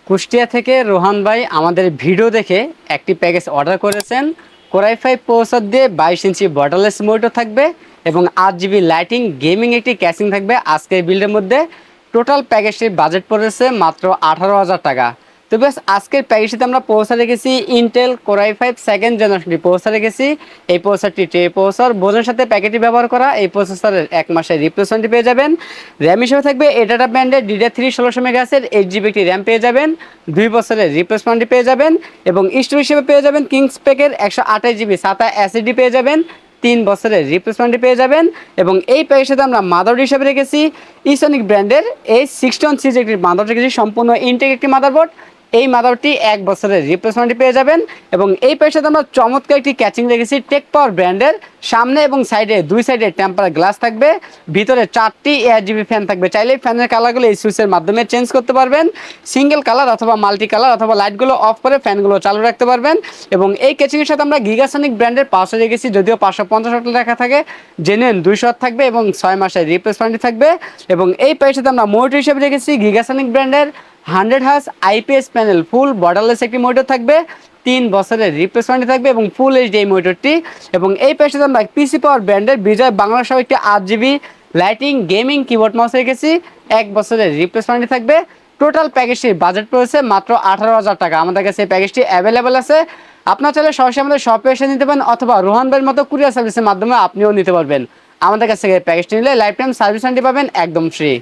কুষ্টিয়া থেকে রোহান ভাই আমাদের ভিডিও দেখে একটি প্যাকেজ অর্ডার করেছেন। কোরাই 5 প্রসেসর দিয়ে 22 ইঞ্চি বর্ডারলেস মনিটর থাকবে এবং 8 জিবি লাইটিং গেমিং একটি ক্যাসিং থাকবে আজকের বিল্ডের মধ্যে। টোটাল প্যাকেজটির বাজেট পড়েছে মাত্র 18,000 টাকা। তো বেশ আজকের প্যাকেজটিতে আমরা প্রসেসর রেখেছি ইন্টেল কোরাই 5 সেকেন্ড জেনারেশনটি প্রসেসর রেখেছি। এই প্রসেসরটি ট্রে প্রসেসর বোনের সাথে প্যাকেটটি ব্যবহার করা। এই প্রসেসরের 1 মাসের রিপ্লেসমেন্ট পেয়ে যাবেন। র্যাম হিসেবে থাকবে এডাটা ব্র্যান্ডের DDR3 1600 মেগাহার্টজের 8 জিবি একটি র্যাম পেয়ে যাবেন। 2 বছরের রিপ্লেসমেন্টটি পেয়ে যাবেন এবং স্টোরেজ হিসেবে পেয়ে যাবেন কিংস প্যাকের 128 জিবি SATA SSD পেয়ে যাবেন। 3 বছরের রিপ্লেসমেন্টটি পেয়ে যাবেন এবং এই প্যাকের সাথে আমরা মাদারবোর্ড হিসেবে রেখেছি ইসনিক ব্র্যান্ডের A61 সিরিজ একটি মাদারবোর্ড রেখেছি, সম্পূর্ণ ইনটেক একটি মাদারবোর্ড। এই মাদারবোর্ডটি 1 বছরের রিপ্লেসমেন্টটি পেয়ে যাবেন এবং এই প্যাকের সাথে আমরা চমৎকার একটি ক্যাচিং রেখেছি টেক পাওয়ার ব্র্যান্ডের। সামনে এবং সাইডে 2 সাইডে টেম্পার গ্লাস থাকবে, ভিতরে 4টি ARGB ফ্যান থাকবে। চাইলে ফ্যানের কালারগুলো এই সুইচের মাধ্যমে চেঞ্জ করতে পারবেন, সিঙ্গেল কালার অথবা মাল্টি কালার, অথবা লাইটগুলো অফ করে ফ্যানগুলো চালু রাখতে পারবেন। এবং এই ক্যাচিংয়ের সাথে আমরা গিগাসনিক ব্র্যান্ডের পাওয়ার রেখেছি, যদিও 550 ওয়াট লেখা থাকে, জেনুইন 200 ওয়াট থাকবে এবং 6 মাসের রিপ্লেসমেন্ট থাকবে। এবং এই প্যাকের সাথে আমরা মনিটর হিসেবে রেখেছি গিগাসনিক ব্র্যান্ডের 100 হার্জ IPS প্যানেল ফুল বর্ডারলেস একটি মনিটর থাকবে। 3 বছরের রিপ্লেসমেন্ট থাকবে এবং ফুল এইচডি এই মনিটরটি। এবং এই প্যাকের সাথে আমরা পিসি পাওয়ার ব্র্যান্ডের বিজয় বাংলা সহ একটি 8 GB lighting gaming keyboard mouse রেখেছি। 1 বছরের রিপ্লেসমেন্ট থাকবে। টোটাল প্যাকেজটির বাজেট পড়েছে মাত্র 18,000 টাকা। আমাদের কাছে এই প্যাকেজটি অ্যাভেলেবেল আছে। আপনার চাইলে সরাসরি আমাদের শপে এসে নিতে পারেন অথবা রোহান ভাইয়ের মতো কুরিয়ার সার্ভিসের মাধ্যমে আপনিও নিতে পারবেন। আমাদের কাছ থেকে এই প্যাকেজটি নিলে লাইফ টাইম সার্ভিস ওয়ারেন্টি পাবেন একদম ফ্রি।